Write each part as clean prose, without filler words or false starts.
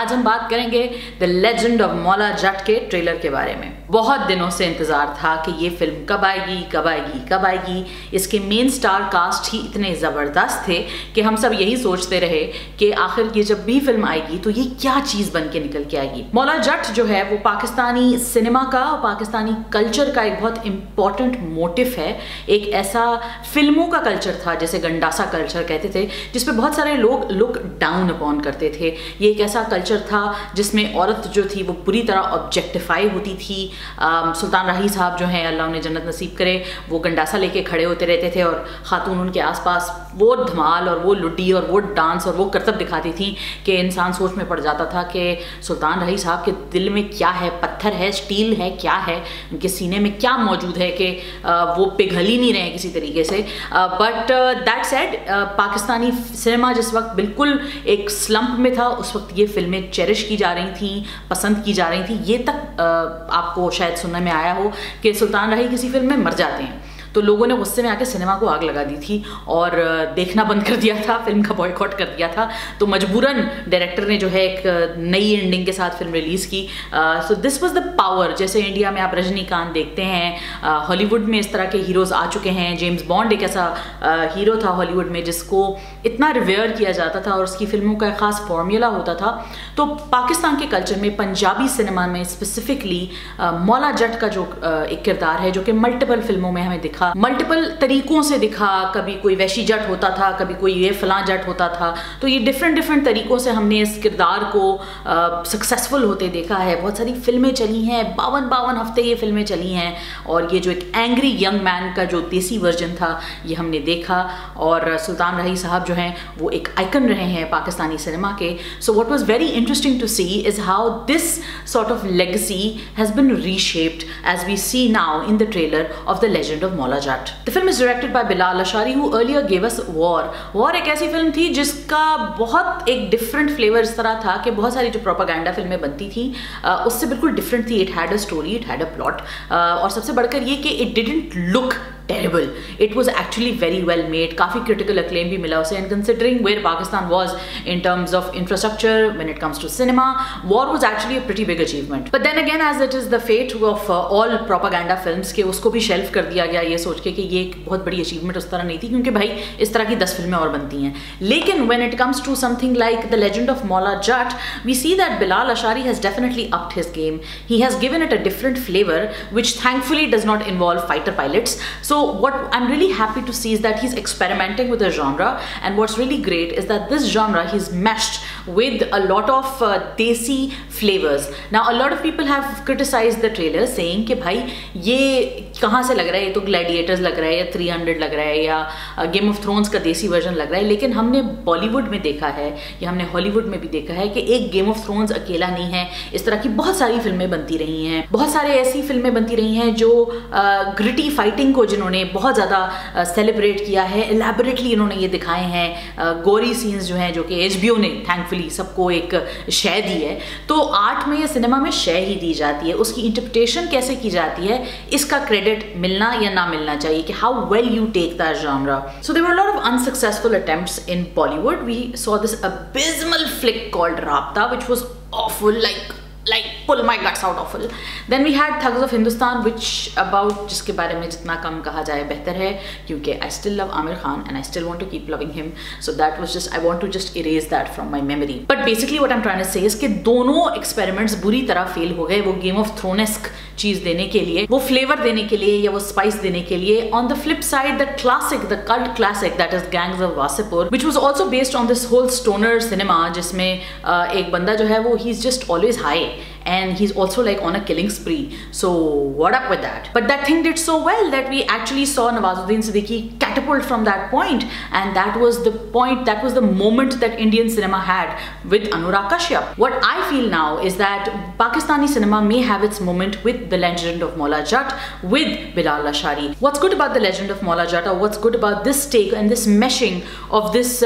आज हम बात करेंगे द लेजेंड ऑफ मौला जट के ट्रेलर के बारे में। बहुत दिनों से इंतजार था कि ये फिल्म कब आएगी कब आएगी कब आएगी। इसके मेन स्टार कास्ट ही इतने ज़बरदस्त थे कि हम सब यही सोचते रहे कि आखिर ये जब भी फिल्म आएगी तो ये क्या चीज़ बन के निकल के आएगी। मौला जट जो है वो पाकिस्तानी सिनेमा का और पाकिस्तानी कल्चर का एक बहुत इंपॉर्टेंट मोटिव है। एक ऐसा फिल्मों का कल्चर था जैसे गंडासा कल्चर कहते थे, जिसपे बहुत सारे लोग लुक डाउन अपॉन करते थे। ये एक ऐसा कल्चर था जिसमें औरत जो थी वो पूरी तरह ऑब्जेक्टिफाई होती थी। सुल्तान राही साहब जो हैं, अल्लाह उन्हें जन्नत नसीब करे, वो गंडासा लेके खड़े होते रहते थे और खातून उनके आसपास वो धमाल और वो लुड्डी और वो डांस और वो करतब दिखाती थी कि इंसान सोच में पड़ जाता था कि सुल्तान राही साहब के दिल में क्या है, पत्थर है, स्टील है, क्या है, उनके सीने में क्या मौजूद है कि वो पिघल ही नहीं रहे किसी तरीके से। But that said, Pakistani cinema जिस वक्त बिल्कुल एक स्लंप में था, उस वक्त ये फिल्में चेरिश की जा रही थी, पसंद की जा रही थी। ये तक आपको शायद सुनने में आया हो कि सुल्तान राही किसी फिल्म में मर जाते हैं तो लोगों ने गुस्से में आके सिनेमा को आग लगा दी थी और देखना बंद कर दिया था, फिल्म का बॉयकॉट कर दिया था। तो मजबूरन डायरेक्टर ने जो है एक नई एंडिंग के साथ फिल्म रिलीज़ की। So this was the power. जैसे इंडिया में आप रजनीकांत देखते हैं, हॉलीवुड में इस तरह के हीरोज़ आ चुके हैं। जेम्स बॉन्ड एक ऐसा हीरो था हॉलीवुड में जिसको इतना रिवेयर किया जाता था और उसकी फिल्मों का एक ख़ास फॉर्मूला होता था। तो पाकिस्तान के कल्चर में, पंजाबी सिनेमा में स्पेसिफिकली मौला जट का जो एक किरदार है, जो कि मल्टीपल फिल्मों में हमें दिखा, मल्टीपल तरीकों से दिखा। कभी कोई वैशी जट होता था, कभी कोई ये फलां जट होता था। तो ये डिफरेंट तरीकों से हमने इस किरदार को सक्सेसफुल होते देखा है। बहुत सारी फिल्में चली हैं, 52 हफ्ते ये फिल्में चली हैं और ये जो एक एंग्री यंग मैन का जो देसी वर्जन था ये हमने देखा। और सुल्तान राही साहब जो हैं वो एक आइकन रहे हैं पाकिस्तानी सिनेमा के। So what was very interesting to see is how this sort of legacy has been reshaped as we see now in the trailer of the legend of Maula Jatt. The film is directed by Bilal Ashari, who earlier gave us War. War एक ऐसी film थी जिसका बहुत एक different flavour इस तरह था कि बहुत सारी जो प्रोपागेंडा फिल्में बनती थी उससे बिल्कुल डिफरेंट थी। It had a story, it had a plot और सबसे बढ़कर ये कि it didn't look terrible. It was actually very well made. काफ़ी critical acclaim भी मिला उसे, and considering where Pakistan was in terms of infrastructure when it comes to cinema, War was actually a pretty big achievement. But then again, as it is the fate of all propaganda films के उसको भी shelf कर दिया गया ये सोच के कि ये एक बहुत बड़ी achievement उस तरह नहीं थी, क्योंकि भाई इस तरह की 10 फिल्में और बनती हैं। लेकिन when it comes to something like The Legend of Maulla Jat, we see that Bilal Ashari has definitely upped his game. He has given it a different flavor, which thankfully does not involve fighter pilots. So what I'm really happy to see is that he's experimenting with a genre, and what's really great is that this genre he's meshed with a lot of desi flavors. Now a lot of people have criticized the trailer saying कि भाई ये कहाँ से लग रहा है, ये तो ग्लैडिएटर्स लग रहा है या 300 लग रहा है या गेम ऑफ थ्रोन्स का देसी वर्जन लग रहा है। लेकिन हमने बॉलीवुड में देखा है या हमने हॉलीवुड में भी देखा है कि एक गेम ऑफ थ्रोन्स अकेला नहीं है। इस तरह की बहुत सारी फिल्में बनती रही हैं, बहुत सारे ऐसी फिल्में बनती रही हैं जो ग्रिटी फाइटिंग को जिन्होंने बहुत ज़्यादा सेलिब्रेट किया है, एलैबोरेटली इन्होंने ये दिखाए हैं। गोरी सीन्स जो हैं, जो कि HBO ने थैंकफुली सबको एक शय दी है। तो आर्ट में या सिनेमा में शय ही दी जाती है, उसकी इंटरप्रिटेशन कैसे की जाती है इसका क्रेडिट मिलना या ना मिलना चाहिए कि how well you take that genre. So there were a lot of unsuccessful attempts in Bollywood. We saw this abysmal flick called Rabta, which was awful, like pull my guts out awful. Then we had Thugs of Hindustan, which about जिसके बारे में जितना कम कहा जाए बेहतर है, क्योंकि I still love Amir Khan and I still want to keep loving him. So that was just, I want to just erase that from my memory. But basically what I'm trying to say is कि दोनों experiments बुरी तरह fail हो गए। वो Game of Thrones-esque चीज़ देने के लिए, वो फ्लेवर देने के लिए या वो स्पाइस देने के लिए। On the flip side, the classic, the cult classic that is Gangs of Wasseypur, which was also based on this whole stoner cinema, जिसमें एक बंदा जो है वो he's just always high and he's also like on a killing spree. So what up with that? But that thing did so well that we actually saw Nawazuddin Siddiqui catapult from that point, and that was the point, that was the moment that Indian cinema had with Anurag Kashyap. What I feel now is that Pakistani cinema may have its moment with The Legend of Maulla Jat with Bilal Ashari. What's good about The Legend of Maulla Jat, or what's good about this take and this meshing of this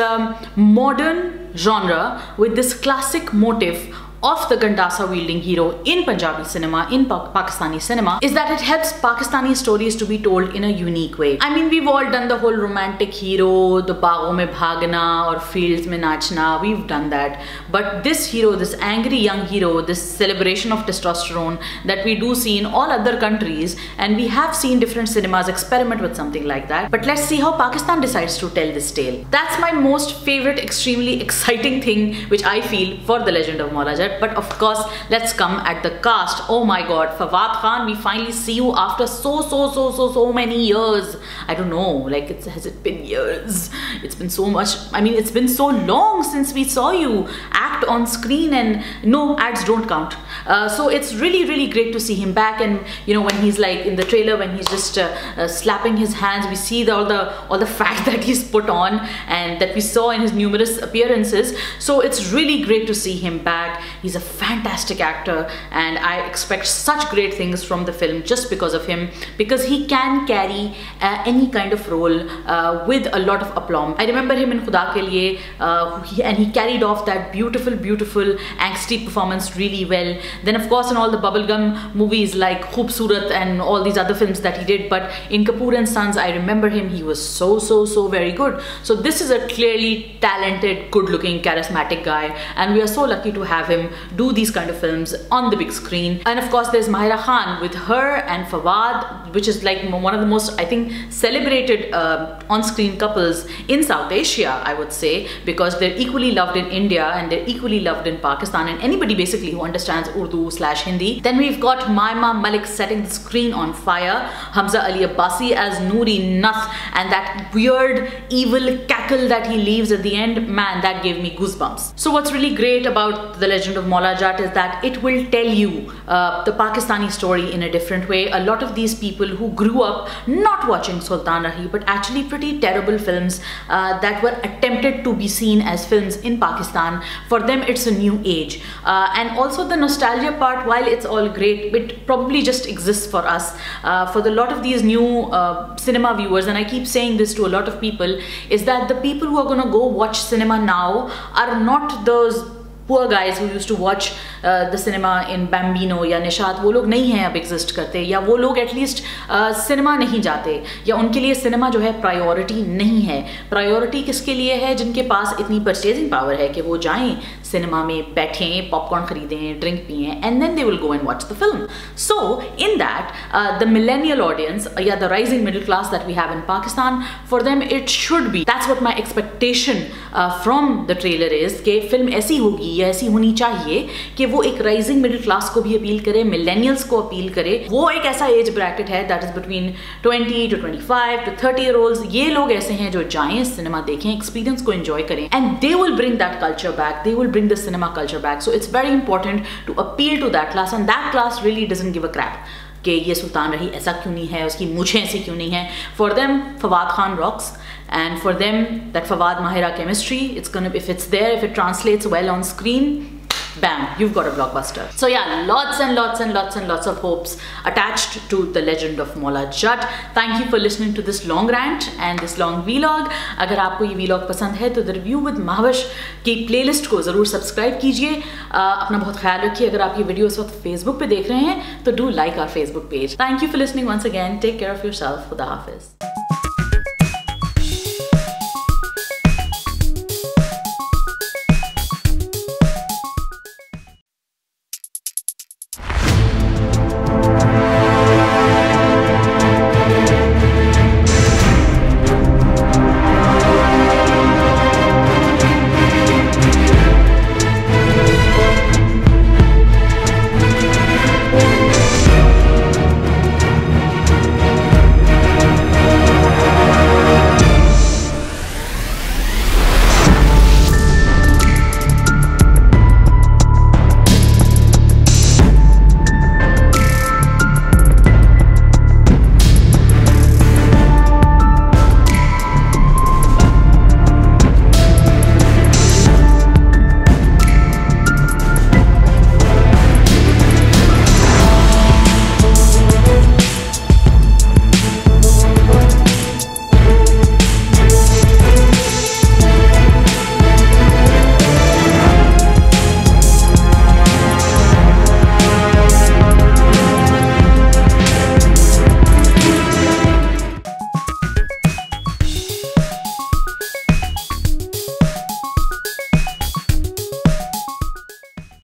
modern genre with this classic motif of the Gandasa wielding hero in Punjabi cinema, in Pakistani cinema, is that it helps Pakistani stories to be told in a unique way. I mean, we've all done the whole romantic hero, the baagon mein bhagna or fields mein nachna, we've done that. But this hero, this angry young hero, this celebration of testosterone that we do see in all other countries, and we have seen different cinemas experiment with something like that. But let's see how Pakistan decides to tell this tale. That's my most favorite, extremely exciting thing which I feel for The Legend of Maula Jat. But of course, let's come at the cast. Oh my god, Fawad Khan, we finally see you after so many years. I don't know, like, has it been years? It's been so much. I mean, it's been so long since we saw you act on screen, and no, ads don't count. So it's really great to see him back. And you know, when he's like in the trailer, when he's just slapping his hands, we see all the fat that he's put on and that we saw in his numerous appearances. So it's really great to see him back. He's a fantastic actor, and I expect such great things from the film just because of him, because he can carry any kind of role with a lot of aplomb. I remember him in Khuda Ke Liye, and he carried off that beautiful angsty performance really well. Then of course in all the bubblegum movies like Khoobsurat and all these other films that he did, but in Kapoor and Sons, I remember him, he was so very good. So this is a clearly talented, good looking, charismatic guy, and we are so lucky to have him do these kind of films on the big screen. And of course there's Mahira Khan with her and Fawad, which is like one of the most, I think, celebrated on-screen couples in South Asia, I would say, because they're equally loved in India and they're equally loved in Pakistan, and anybody basically who understands Urdu/Hindi. Then we've got Maima Malik setting the screen on fire, Hamza Ali Abbasi as Noori Nath, and that weird evil cackle that he leaves at the end, man, that gave me goosebumps. So what's really great about The Legend of Maula Jat is that it will tell you the Pakistani story in a different way. A lot of these people who grew up not watching Sultan Rahi, but actually pretty terrible films that were attempted to be seen as films in Pakistan, for them it's a new age. And also the nostalgia part, while it's all great, it probably just exists for us. For a lot of these new cinema viewers, and I keep saying this to a lot of people, is that the people who are gonna go watch cinema now are not those poor guys who used to watch the cinema in Bambino या निशात. वो लोग नहीं हैं अब exist करते, या वो लोग एटलीस्ट सिनेमा नहीं जाते, या उनके लिए सिनेमा जो है प्रायोरिटी नहीं है. प्रायोरिटी किसके लिए है? जिनके पास इतनी परचेजिंग पावर है कि वो जाएं सिनेमा में, बैठें, पॉपकॉर्न खरीदें, ड्रिंक पिएं, and then they will go and watch the film. So in that the millennial audience या the rising middle class that we have in Pakistan, for them it should be, that's what my expectation from the trailer is, कि film ऐसी होगी या ऐसी होनी चाहिए कि वो एक राइजिंग मिडिल क्लास को भी अपील करे, मिलेनियल्स को अपील करे. वो एक ऐसा एज ब्रैकेट है that is between 20 to 25 to 30 year olds. ये लोग ऐसे हैं जो जाएं, सिनेमा देखें, एक्सपीरियंस को एंजॉय करें, and they will bring that culture back, they will bring the cinema culture back. So it's very important to appeal to that class, and that class really doesn't give a crap कि ये सुल्तान रही ऐसा क्यों नहीं है, उसकी मुझे ऐसी क्यों नहीं है. For them Fawad Khan rocks, and for them that Fawad Mahira chemistry, it's gonna, if it's there, if it translates well on screen, bam, you've got a blockbuster. So yeah, lots of hopes attached to The Legend of Maula Jat. Thank you for listening to this long rant and this long vlog. अगर आपको ये vlog पसंद है तो The Review with Mahwish की playlist को ज़रूर subscribe कीजिए. अपना बहुत ख्याल रखिए. अगर आप ये वीडियो इस वक्त Facebook पे देख रहे हैं तो do like our Facebook page. Thank you for listening once again. Take care of yourself. खुदा हाफिज़.